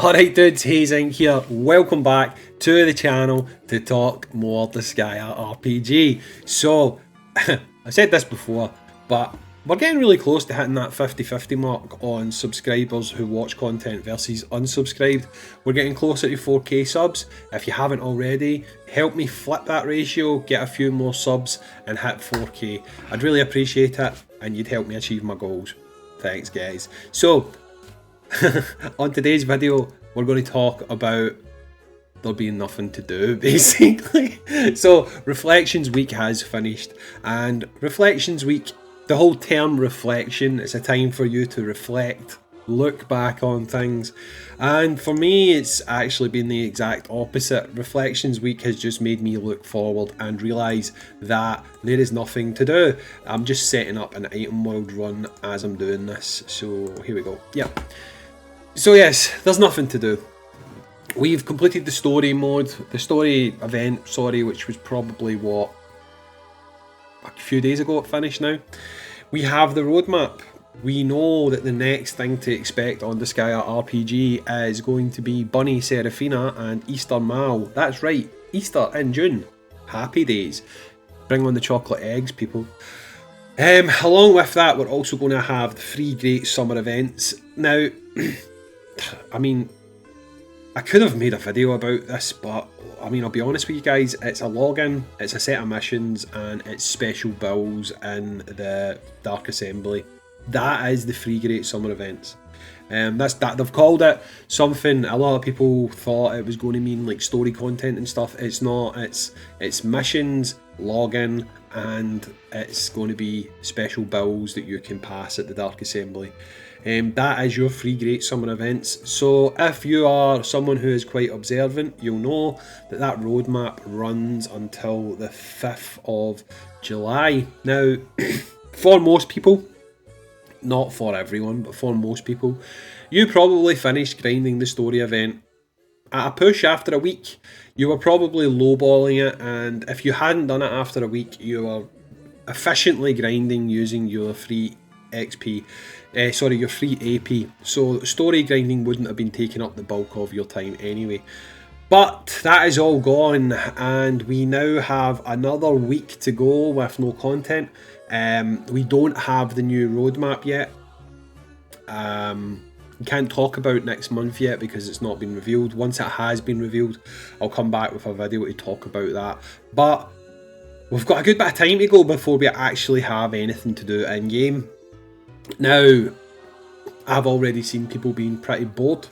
Alright dudes, Hayzink here. Welcome back to the channel to talk more Disgaea RPG. So, I said this before, but we're getting really close to hitting that 50-50 mark on subscribers who watch content versus unsubscribed. We're getting closer to 4K subs. If you haven't already, help me flip that ratio, get a few more subs and hit 4K. I'd really appreciate it and you'd help me achieve my goals. Thanks guys. So, on today's video, we're going to talk about there being nothing to do, basically. So, Reflections Week has finished, and Reflections Week, the whole term reflection, it's a time for you to reflect, look back on things, and for me it's actually been the exact opposite. Reflections Week has just made me look forward and realise that there is nothing to do. I'm just setting up an item world run as I'm doing this, so here we go. Yeah. So yes, there's nothing to do. We've completed the story mode, the story event, sorry, which was probably, what, a few days ago it finished now. We have the roadmap. We know that the next thing to expect on Disgaea RPG is going to be Bunny Seraphina and Easter Mal. That's right, Easter in June. Happy days. Bring on the chocolate eggs, people. Along with that, we're also going to have the 3 great summer events. Now, I mean, I could have made a video about this, but I mean, I'll be honest with you guys, it's a login, it's a set of missions, and it's special bills in the Dark Assembly. That is the 3 great summer events. That's that. They've called it something. A lot of people thought it was going to mean like story content and stuff. It's not. It's missions, login, and it's going to be special bills that you can pass at the Dark Assembly. That is your 3 great summer events. So if you are someone who is quite observant, you'll know that that roadmap runs until the 5th of July. Now, for most people, not for everyone, but for most people, you probably finished grinding the story event at a push after a week. You were probably lowballing it, and if you hadn't done it after a week, you were efficiently grinding using your free XP. Your free AP. So story grinding wouldn't have been taking up the bulk of your time anyway. But that is all gone, and we now have another week to go with no content. We don't have the new roadmap yet. We can't talk about next month yet because it's not been revealed. Once it has been revealed, I'll come back with a video to talk about that. But we've got a good bit of time to go before we actually have anything to do in game. Now, I've already seen people being pretty bored.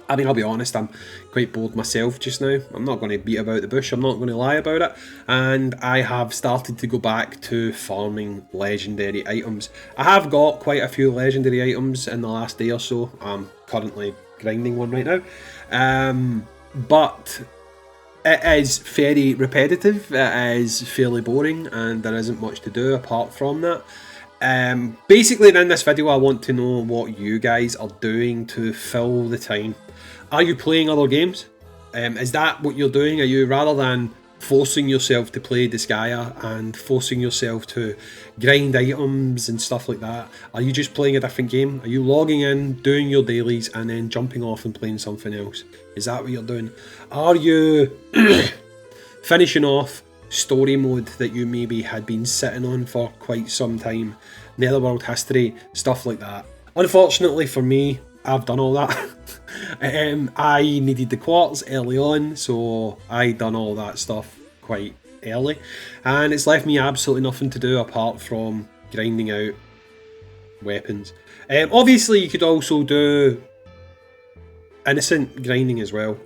I mean, I'll be honest, I'm quite bored myself just now. I'm not going to beat about the bush, I'm not going to lie about it. And I have started to go back to farming legendary items. I have got quite a few legendary items in the last day or so. I'm currently grinding one right now. But it is very repetitive, it is fairly boring, and there isn't much to do apart from that. Basically in this video I want to know what you guys are doing to fill the time. Are you playing other games? Is that what you're doing? Are you, rather than forcing yourself to play Disgaea and forcing yourself to grind items and stuff like that, are you just playing a different game? Are you logging in, doing your dailies and then jumping off and playing something else? Is that what you're doing? Are you finishing off story mode that you maybe had been sitting on for quite some time, Netherworld history, stuff like that? Unfortunately for me, I've done all that. I needed the quartz early on, so I done all that stuff quite early, and it's left me absolutely nothing to do apart from grinding out weapons. Obviously you could also do innocent grinding as well,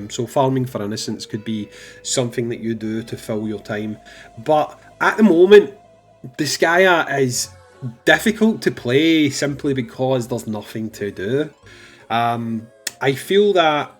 so farming for innocence could be something that you do to fill your time. But at the moment, Disgaea is difficult to play simply because there's nothing to do. I feel that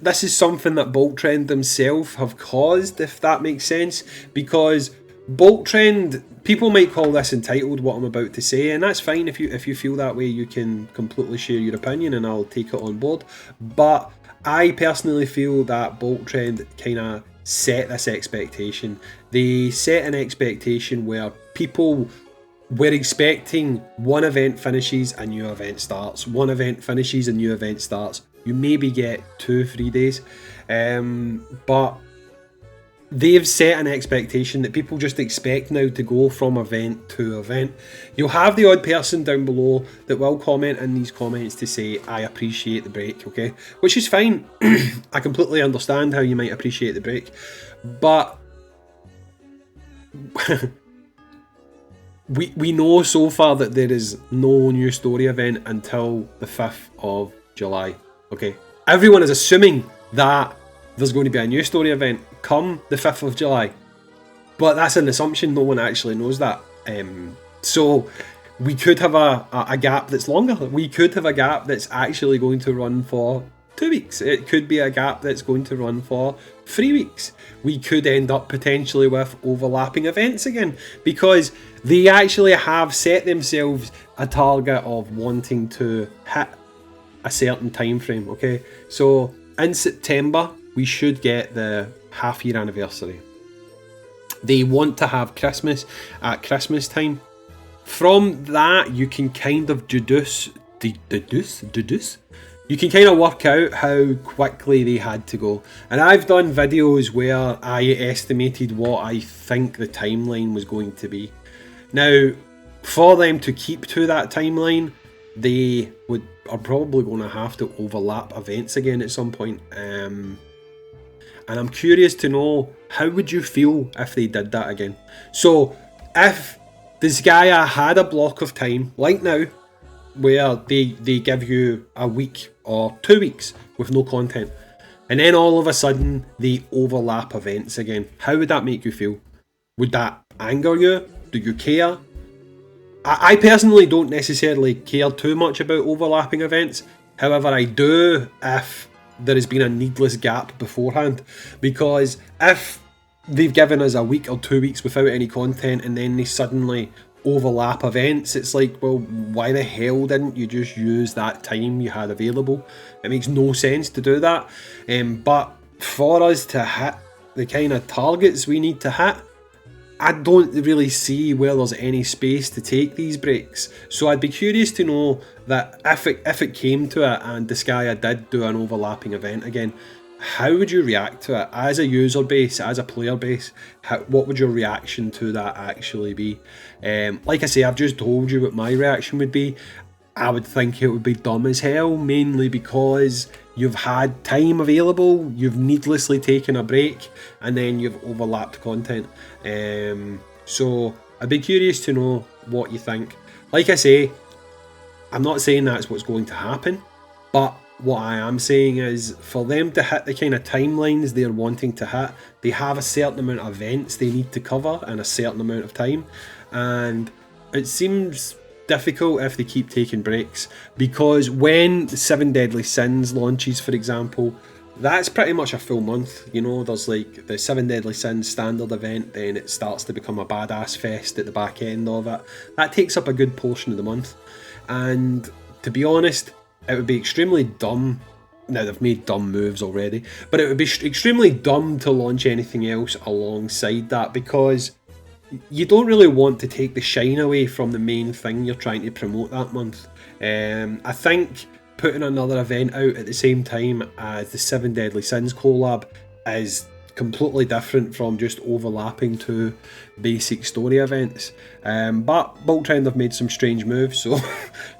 this is something that Bolt Trend themselves have caused, if that makes sense, because Bolt Trend, people might call this entitled, what I'm about to say, and that's fine. If you feel that way, you can completely share your opinion and I'll take it on board. But I personally feel that Bolt Trend kind of set this expectation. They set an expectation where people we're expecting one event finishes, a new event starts. One event finishes, a new event starts. You maybe get 2 free days. But they've set an expectation that people just expect now to go from event to event. You'll have the odd person down below that will comment in these comments to say, I appreciate the break, okay? Which is fine. I completely understand how you might appreciate the break. But we know so far that there is no new story event until the 5th of July, okay? Everyone is assuming that there's going to be a new story event come the 5th of July. But that's an assumption, no one actually knows that. So we could have a gap that's longer. We could have a gap that's actually going to run for 2 weeks. It could be a gap that's going to run for 3 weeks. We could end up potentially with overlapping events again, because they actually have set themselves a target of wanting to hit a certain time frame, okay? So in September, we should get the half-year anniversary. They want to have Christmas at Christmas time. From that, you can kind of deduce. You can kind of work out how quickly they had to go. And I've done videos where I estimated what I think the timeline was going to be. Now, for them to keep to that timeline, they are probably going to have to overlap events again at some point. And I'm curious to know, how would you feel if they did that again? So, if Disgaea had a block of time, like now, where they give you a week or 2 weeks with no content, and then all of a sudden they overlap events again, how would that make you feel? Would that anger you? Do you care? I personally don't necessarily care too much about overlapping events. However, I do if there has been a needless gap beforehand, because if they've given us a week or 2 weeks without any content and then they suddenly overlap events, it's like, well, why the hell didn't you just use that time you had available? It makes no sense to do that. But for us to hit the kind of targets we need to hit, I don't really see where there's any space to take these breaks. So I'd be curious to know that if it came to it and Disgaea did do an overlapping event again, how would you react to it as a user base, as a player base? What would your reaction to that actually be? Like I say, I've just told you what my reaction would be. I would think it would be dumb as hell, mainly because you've had time available, you've needlessly taken a break, and then you've overlapped content. So I'd be curious to know what you think. Like I say, I'm not saying that's what's going to happen, but what I am saying is, for them to hit the kind of timelines they're wanting to hit, they have a certain amount of events they need to cover in a certain amount of time, and it seems difficult if they keep taking breaks, because when the 7 Deadly Sins launches, for example, that's pretty much a full month. You know, there's like the 7 Deadly Sins standard event, then it starts to become a badass fest at the back end of it. That takes up a good portion of the month, and to be honest, it would be extremely dumb. Now, they've made dumb moves already, but it would be extremely dumb to launch anything else alongside that, because you don't really want to take the shine away from the main thing you're trying to promote that month. I think putting another event out at the same time as the 7 Deadly Sins collab is completely different from just overlapping two basic story events. But Boltrend have made some strange moves, so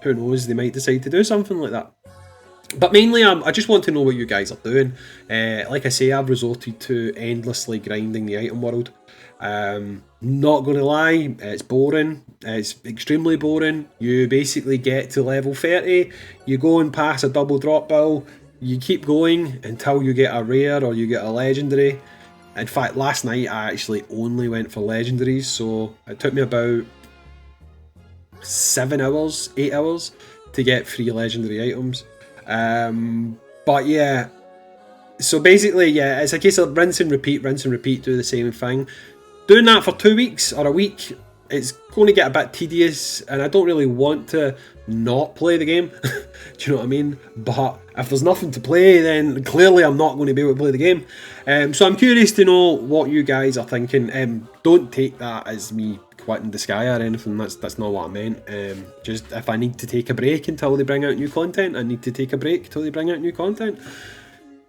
who knows, they might decide to do something like that. But mainly, I just want to know what you guys are doing. Like I say, I've resorted to endlessly grinding the item world. Not gonna lie, it's boring. It's extremely boring. You basically get to level 30, you go and pass a double drop bill, you keep going until you get a rare or you get a legendary. In fact, last night I actually only went for legendaries, so it took me about 7 hours, 8 hours to get 3 legendary items. But yeah, so basically, yeah, it's a case of rinse and repeat, do the same thing. Doing that for 2 weeks or a week, it's going to get a bit tedious, and I don't really want to not play the game. Do you know what I mean? But if there's nothing to play, then clearly I'm not going to be able to play the game. So I'm curious to know what you guys are thinking. Don't take that as me quitting Disgaea or anything. That's not what I meant. Just if I need to take a break until they bring out new content, I need to take a break until they bring out new content.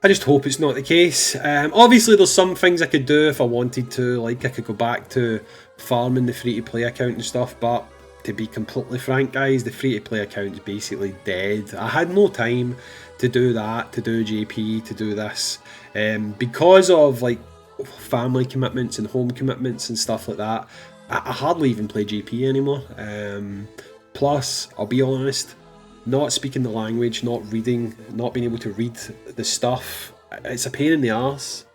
I just hope it's not the case. Obviously, there's some things I could do if I wanted to, like I could go back to farming the free-to-play account and stuff, but to be completely frank, guys, the free-to-play account is basically dead. I had no time to do that, to do JP, to do this, because of like family commitments and home commitments and stuff like that. I hardly even play JP anymore. Plus, I'll be honest, not speaking the language, not reading, not being able to read the stuff, it's a pain in the arse.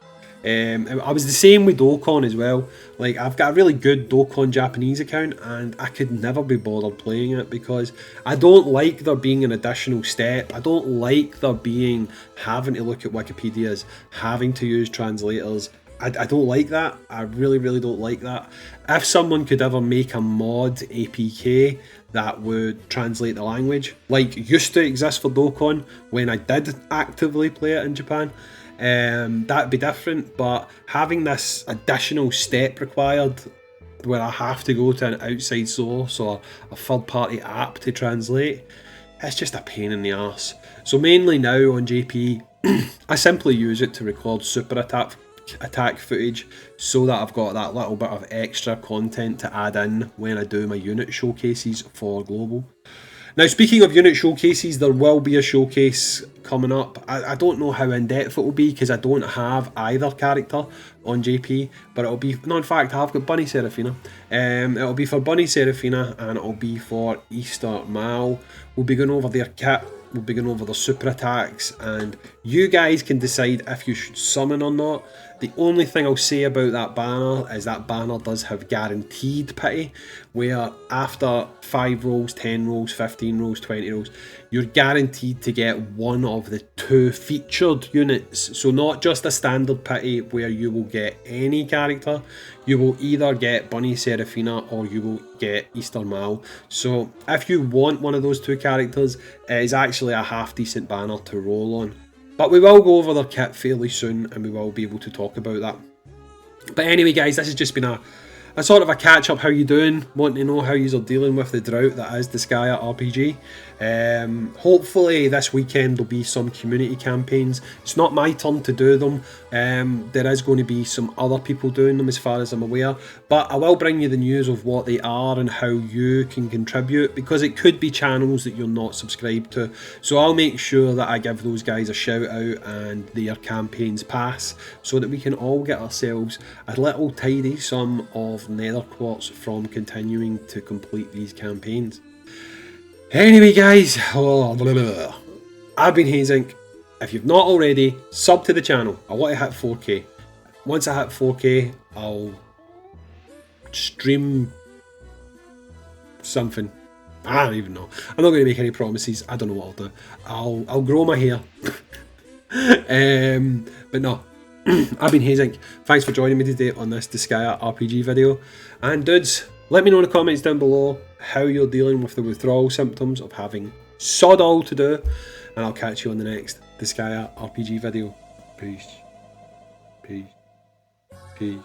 I was the same with Dokkan as well. Like, I've got a really good Dokkan Japanese account and I could never be bothered playing it because I don't like there being an additional step. I don't like there being having to look at Wikipedias, having to use translators. I don't like that. I really, really don't like that. If someone could ever make a mod APK that would translate the language, like used to exist for Dokkan when I did actively play it in Japan, that'd be different. But having this additional step required where I have to go to an outside source or a third party app to translate, it's just a pain in the arse. So mainly now on JP, I simply use it to record super attack footage so that I've got that little bit of extra content to add in when I do my unit showcases for global. Now, speaking of unit showcases, there will be a showcase coming up. I don't know how in depth it will be because I don't have either character on JP, but it'll be, no, in fact I've got Bunny Seraphina. It'll be for Bunny Seraphina and it'll be for Easter Mal. We'll be going over their kit, we'll be going over their super attacks, and you guys can decide if you should summon or not. The only thing I'll say about that banner is that banner does have guaranteed pity, where after 5 rolls, 10 rolls, 15 rolls, 20 rolls, you're guaranteed to get one of the 2 featured units. So not just a standard pity where you will get any character, you will either get Bunny Seraphina or you will get Easter Mal. So if you want one of those 2 characters, it is actually a half decent banner to roll on. But we will go over their kit fairly soon and we will be able to talk about that. But anyway, guys, this has just been a sort of a catch up. How you doing? Wanting to know how you are dealing with the drought that is Disgaea RPG. Hopefully this weekend there'll be some community campaigns. It's not my turn to do them. There is going to be some other people doing them as far as I'm aware. But I will bring you the news of what they are and how you can contribute, because it could be channels that you're not subscribed to. So I'll make sure that I give those guys a shout out and their campaigns pass so that we can all get ourselves a little tidy sum of nether quartz from continuing to complete these campaigns. Anyway, guys, I've been Hayzink. If you've not already, sub to the channel. I want to hit 4K. Once I hit 4K, I'll stream something. I don't even know. I'm not going to make any promises. I don't know what I'll do. I'll grow my hair. But no. I've been Hayzink. Thanks for joining me today on this Disgaea RPG video. And dudes, let me know in the comments down below how you're dealing with the withdrawal symptoms of having sod all to do. And I'll catch you on the next Disgaea RPG video. Peace. Peace. Peace.